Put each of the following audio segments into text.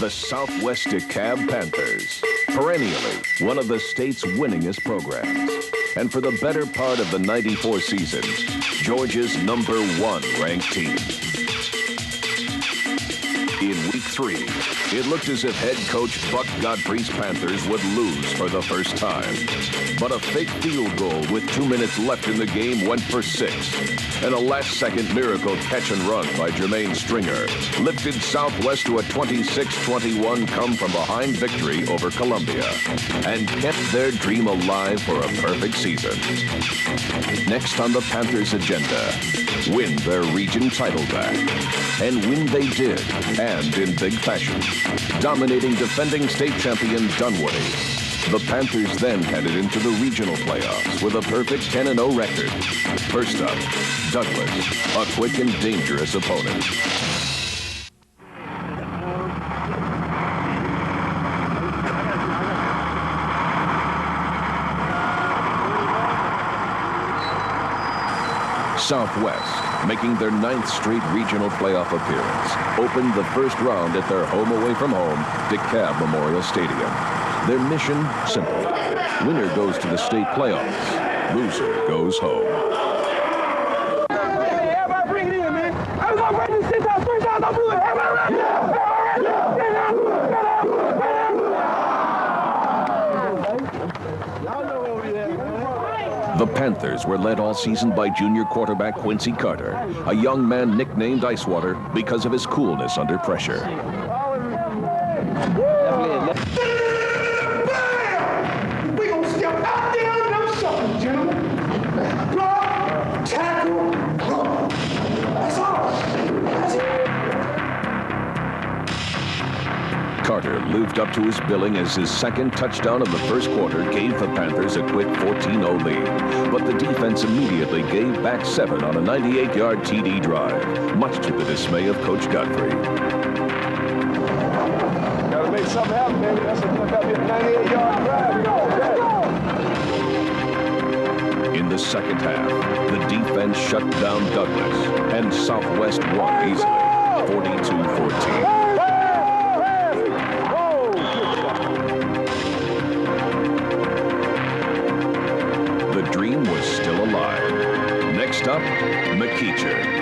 the Southwest DeKalb Panthers, perennially one of the state's winningest programs. And for the better part of the '94 season, Georgia's #1 ranked team. In Week 3, it looked as if head coach Buck Godfrey's Panthers would lose for the first time. But a fake field goal with 2 minutes left in the game went for 6. And a last-second miracle catch and run by Jermaine Stringer lifted Southwest to a 26-21 come-from-behind victory over Columbia and kept their dream alive for a perfect season. Next on the Panthers' agenda, win their region title back. And win they did, and in big fashion, dominating defending state champion Dunwoody. The Panthers then headed into the regional playoffs with a perfect 10-0 record. First up, Douglas, a quick and dangerous opponent. Southwest, making their 9th straight regional playoff appearance, opened the first round at their home away from home, DeKalb Memorial Stadium. Their mission, simple. Winner goes to the state playoffs. Loser goes home. Hey, everybody bring it in, man. I was ready to sit down 3 times. I'll do it. Everybody ready? Y'all know where we at, man. The Panthers were led all season by junior quarterback Quincy Carter, a young man nicknamed Icewater because of his coolness under pressure. We gonna step out there on them suckers, gentlemen. Block, tackle, run. That's all. That's it. Carter lived up to his billing as his second touchdown of the first quarter gave the Panthers a quick 14-0 lead. But the defense immediately gave back 7 on a 98-yard TD drive, much to the dismay of Coach Godfrey. Gotta make something happen, baby. That's a 98-yard drive. In the second half, the defense shut down Douglas, and Southwest won easily, 42-14. The dream was still alive. Next up, McEacher.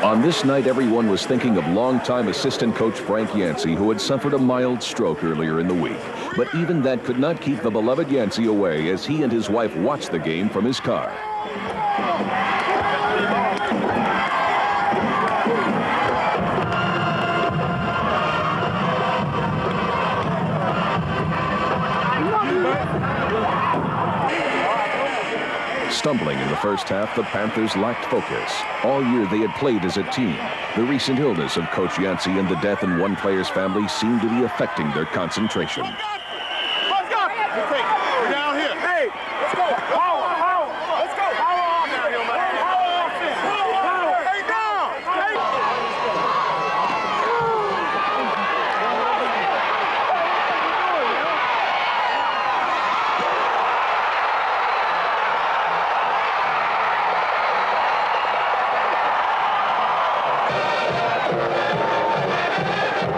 On this night, everyone was thinking of longtime assistant coach Frank Yancey, who had suffered a mild stroke earlier in the week. But even that could not keep the beloved Yancey away as he and his wife watched the game from his car. Stumbling in the first half, the Panthers lacked focus. All year they had played as a team. The recent illness of Coach Yancey and the death in one player's family seemed to be affecting their concentration. Let's go. We're down here. Hey, let's go. Power. Let's go. Power off down here, man. Power offense. Hey, down.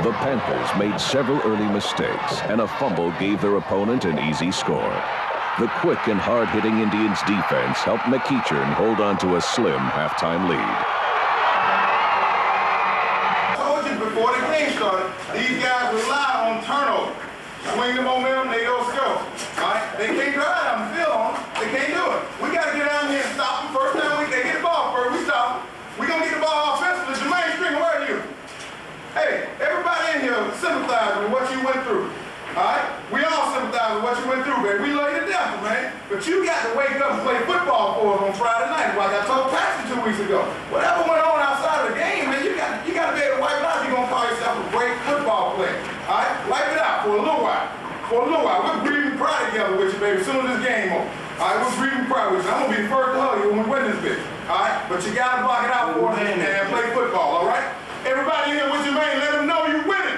The Panthers made several early mistakes, and a fumble gave their opponent an easy score. The quick and hard-hitting Indians defense helped McEacher hold on to a slim halftime lead. I told you before the game started, these guys rely on turnover. Swing the momentum, they go score. All right? They can't drive down the field on them. They can't do it. We got to get down here and stop them. First time they get the ball first, we stop them. We're going to get the ball offensively. Jermaine Stringer, where are you? Hey, everybody in here sympathize with what you went through. All right? We all sympathize with what you went through, baby. We laid it down, man. But you got to wake up and play football for us on Friday night, like I told Paxton 2 weeks ago. Whatever went on outside of the game, man, you got to be able to wipe it out if you're going to call yourself a great football player. All right? Wipe it out for a little while. For a little while. We're breathing pride together with you, baby, as soon as this game over. All right? We're breathing pride with you. I'm going to be the first to hug you when we win this bitch. All right? But you got to block it out for us and play football, all right? Everybody here with your man, let them know you winning.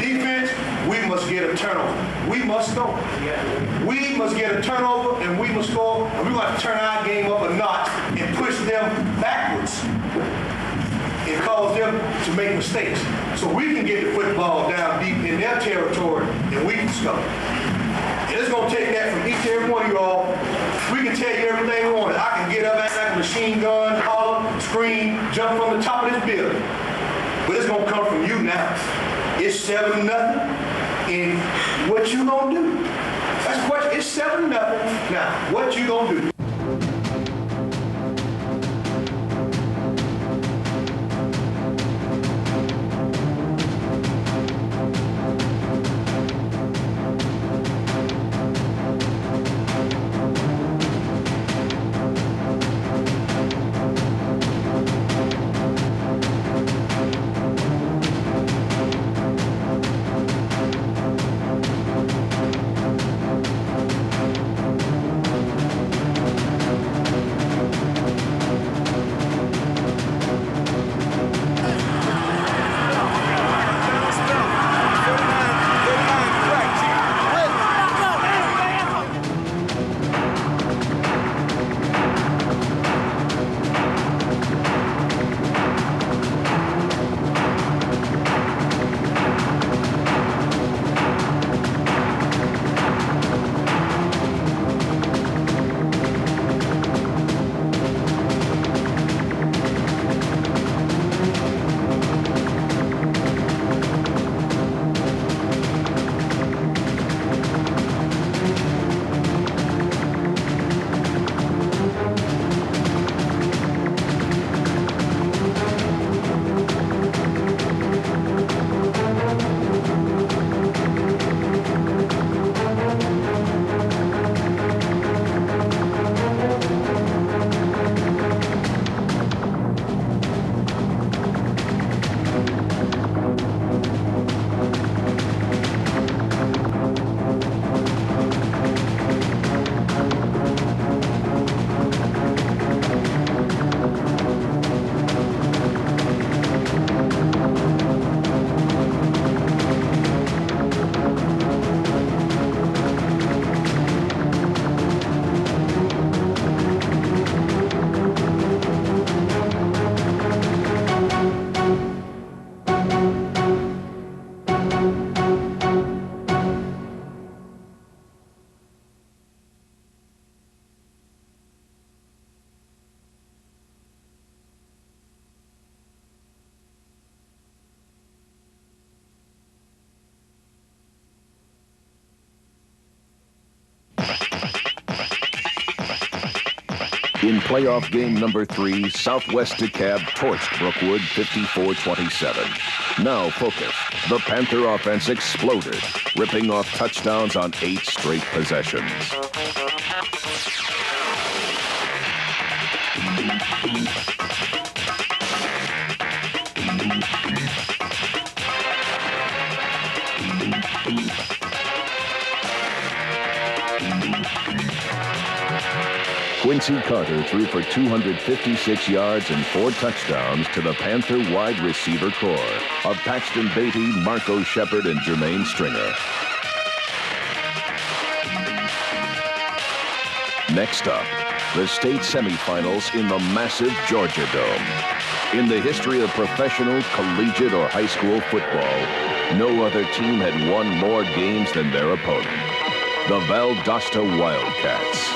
Defense, we must get a turnover. We must score. We must get a turnover and we must score. And we want to turn our game up a notch and push them backwards and cause them to make mistakes. So we can get the football down deep in their territory and we can score. And it's going to take that from each and every one of you all. We can tell you everything we want. I can get up, act like a machine gun, holler, scream, jump from the top of this building. But it's going to come from you now. It's 7-0. And what you going to do? That's the question. It's 7-0. Now, what you going to do? In playoff game number 3, Southwest DeKalb torched Brookwood 54-27. Now focused, the Panther offense exploded, ripping off touchdowns on 8 straight possessions. Quincy Carter threw for 256 yards and 4 touchdowns to the Panther wide receiver corps of Paxton Beatty, Marco Shepard, and Jermaine Stringer. Next up, the state semifinals in the massive Georgia Dome. In the history of professional, collegiate, or high school football, no other team had won more games than their opponent, the Valdosta Wildcats.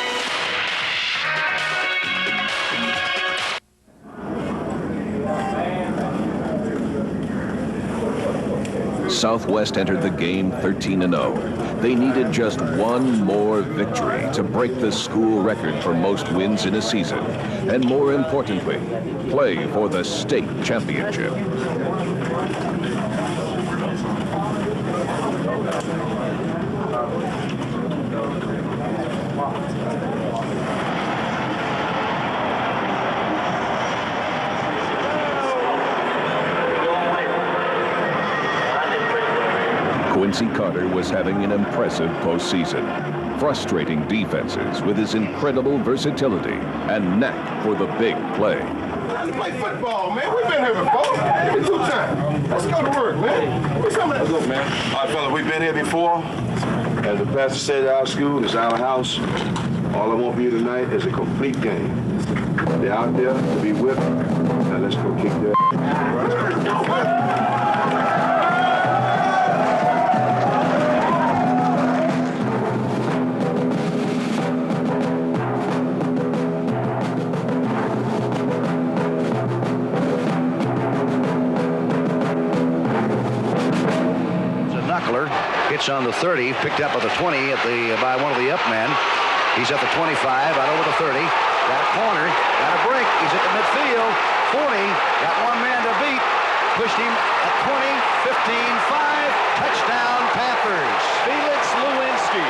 Southwest entered the game 13-0. They needed just one more victory to break the school record for most wins in a season, and more importantly, play for the state championship. Quincy Carter was having an impressive postseason, frustrating defenses with his incredible versatility and knack for the big play. Let's play football, man. We've been here before. Give me 2 times. Let's go to work, man. What's some of that? Look, man. All right, fella, we've been here before. As the pastor said at our school, it's our house. All I want for you tonight is a complete game. They're out there to be whipped. Now let's go kick their Hits on the 30, picked up at the 20 by one of the up men. He's at the 25, out over the 30. Got a corner, got a break. He's at the midfield, 40. Got one man to beat. Pushed him at 20, 15, 5. Touchdown, Panthers. Felix Lewinsky.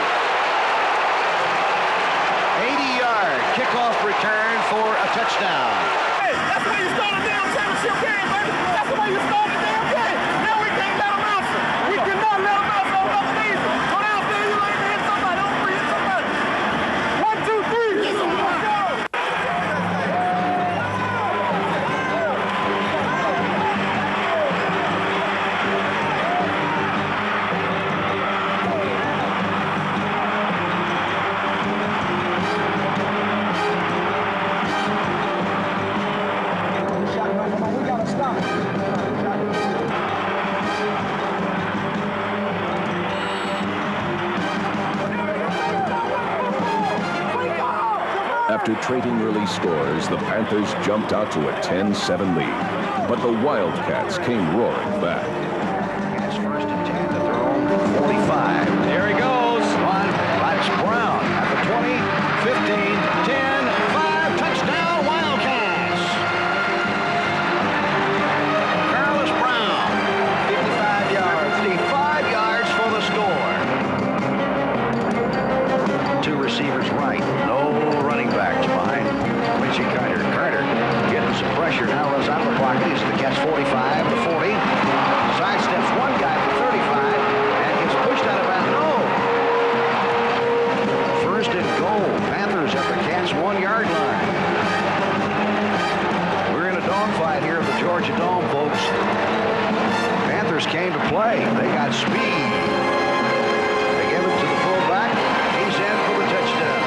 80-yard kickoff return for a touchdown. Hey, that's the way you start a damn championship game, baby. That's the way you start a damn game. Now we can't let them answer. We cannot let them answer on another season. Go down there, you like to hit somebody. Don't free hit somebody. 1, 2, 3. Let's go. After trading early scores, the Panthers jumped out to a 10-7 lead. But the Wildcats came roaring back. It's 1st and 10 at their own 45. There he goes. One. That's Brown at the 20, 15, 10, 5. Touchdown, Wildcats. Carlos Brown, 55 yards. 55 yards for the score. 2 receivers right. No running backs behind Quincy Carter. Carter getting some pressure now. Runs out of the pocket. He's the catch 45 to 40. Sidesteps one guy for 35 and gets pushed out of bounds. No. 1st and goal. Panthers at the Cats' 1-yard line. We're in a dogfight here at the Georgia Dome, folks. Panthers came to play. They got speed. They give it to the fullback. He's in for the touchdown.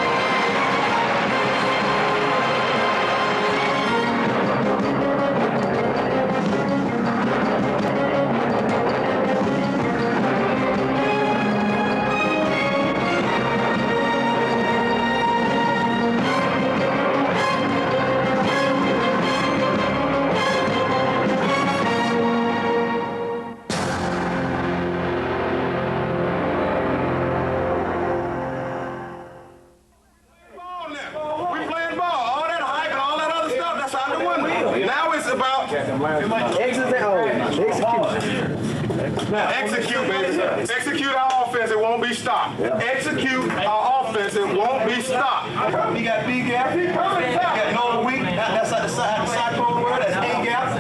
Execute, baby. Execute our offense. It won't be stopped. Execute our offense. It won't be stopped. We got B gap. We got Nolan Week. That's like the cyclone word. That's A gap.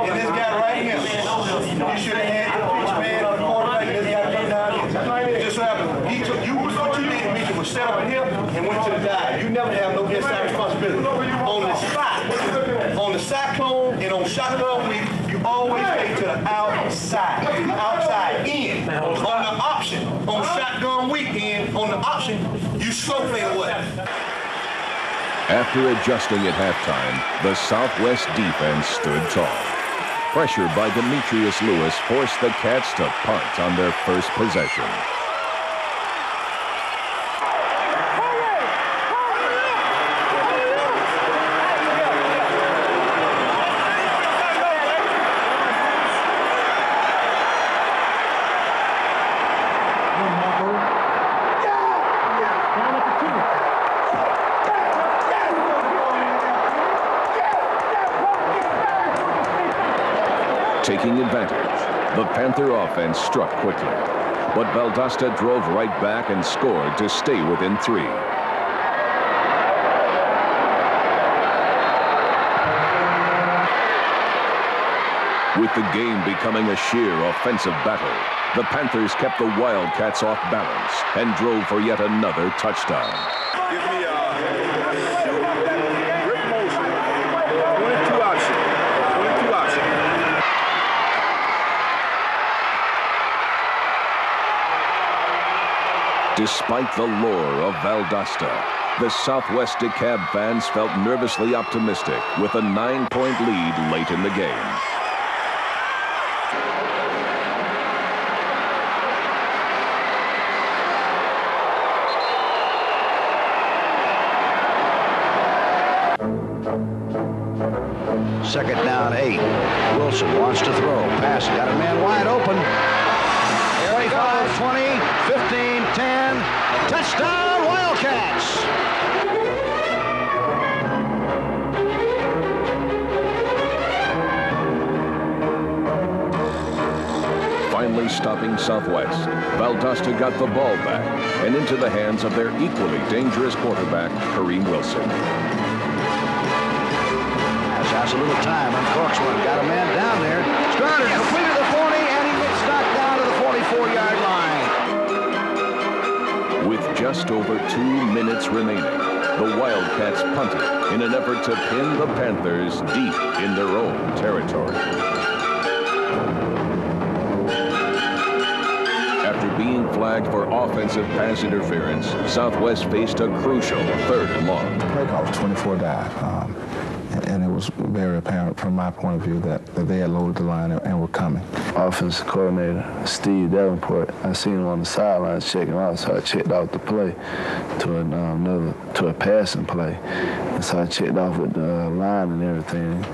And this guy right here. You should have had the pitch man on the quarterback. This guy come down here. It just so happened. He took you. What you did, Mitchell, was set up in here and went to the dive. You never have no inside responsibility. On the side, on the cyclone and on shotgun week, you always stay to the outside. Outside in. On the option, on shotgun weekend, on the option, you slow play away. After adjusting at halftime, the Southwest defense stood tall. Pressure by Demetrius Lewis forced the Cats to punt on their first possession. Taking advantage, the Panther offense struck quickly, but Valdosta drove right back and scored to stay within 3. With the game becoming a sheer offensive battle, the Panthers kept the Wildcats off balance and drove for yet another touchdown. Give me a grip motion. 22 option. 22 option. Despite the lure of Valdosta, the Southwest DeKalb fans felt nervously optimistic with a 9-point lead late in the game. Second down, 8. Wilson wants to throw. Pass, got a man wide open. 25, 20, 15, 10. Touchdown, Wildcats! Finally stopping Southwest, Valdosta got the ball back and into the hands of their equally dangerous quarterback, Kareem Wilson. Has a little time on Cork's one. Got a man down there. Started, completed the 40, and he gets knocked down to the 44-yard line. With just over 2 minutes remaining, the Wildcats punted in an effort to pin the Panthers deep in their own territory. After being flagged for offensive pass interference, Southwest faced a crucial 3rd and long. The play call was 24 dive. And it was very apparent from my point of view that they had loaded the line and were coming. Offensive coordinator Steve Davenport, I seen him on the sidelines checking out, so I checked out the play to a passing play. And so I checked off with the line and everything.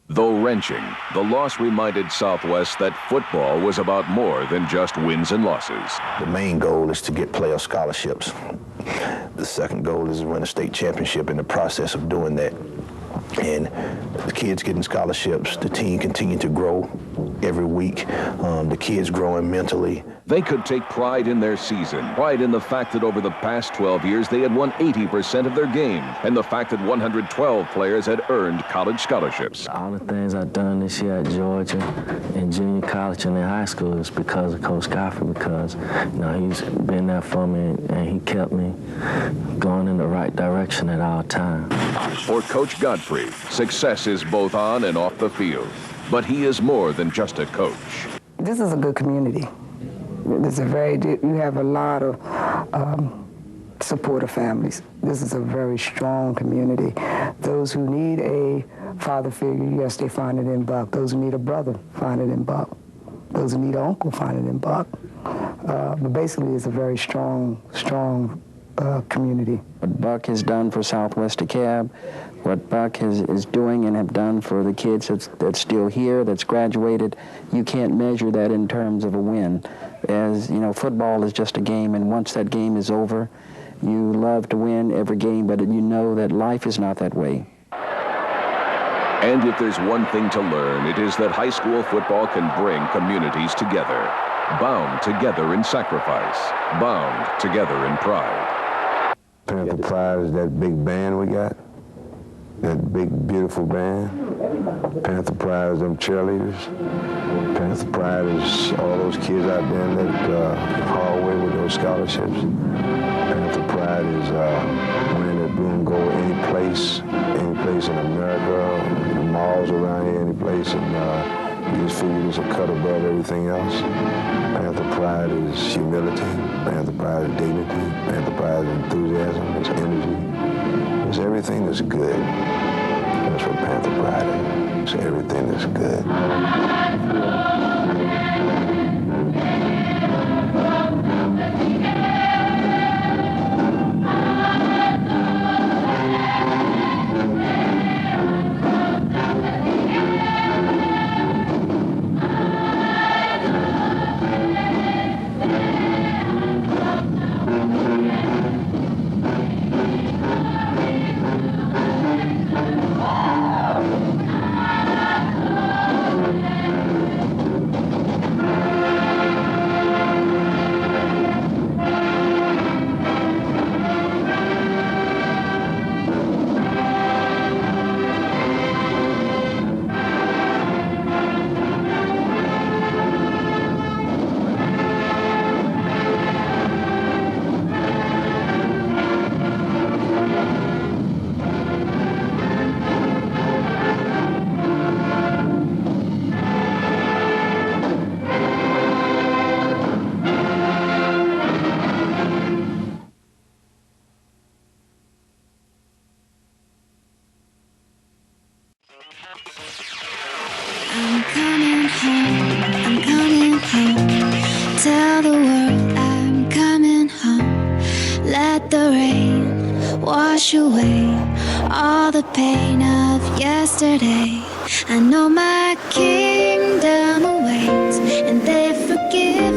Though wrenching, the loss reminded Southwest that football was about more than just wins and losses. The main goal is to get player scholarships. The second goal is to win a state championship. In the process of doing that, and the kids getting scholarships, the team continue to grow every week. The kids growing mentally. They could take pride in their season, pride in the fact that over the past 12 years they had won 80% of their game, and the fact that 112 players had earned college scholarships. All the things I've done this year at Georgia, in junior college and in high school is because of Coach Godfrey, because he's been there for me and he kept me going in the right direction at all times. For Coach Godfrey, success is both on and off the field, but he is more than just a coach. This is a good community. You have a lot of supportive families. This is a very strong community. Those who need a father figure, yes, they find it in Buck. Those who need a brother find it in Buck. Those who need an uncle find it in Buck. But basically, it's a very strong community. What Buck has done for Southwest DeKalb, what Buck is doing and have done for the kids that's still here, that's graduated, you can't measure that in terms of a win. As you know, football is just a game, and once that game is over, you love to win every game, but you know that life is not that way. And if there's one thing to learn, it is that high school football can bring communities together, bound together in sacrifice, bound together in pride. Panther Pride is that big band we got, that big, beautiful band. Panther Pride is them cheerleaders. Panther Pride is all those kids out there in that hallway with those scholarships. Panther Pride is winning that blue and gold any place in America, the malls around here, any place, and you just feel you're just a cut above everything else. Panther Pride is humility. Panther Pride is dignity. Panther Pride is enthusiasm. It's energy. It's everything that's good. That's what Panther Pride is. It's everything that's good. I'm coming home. Tell the world I'm coming home. Let the rain wash away all the pain of yesterday. I know my kingdom awaits, and they've forgiven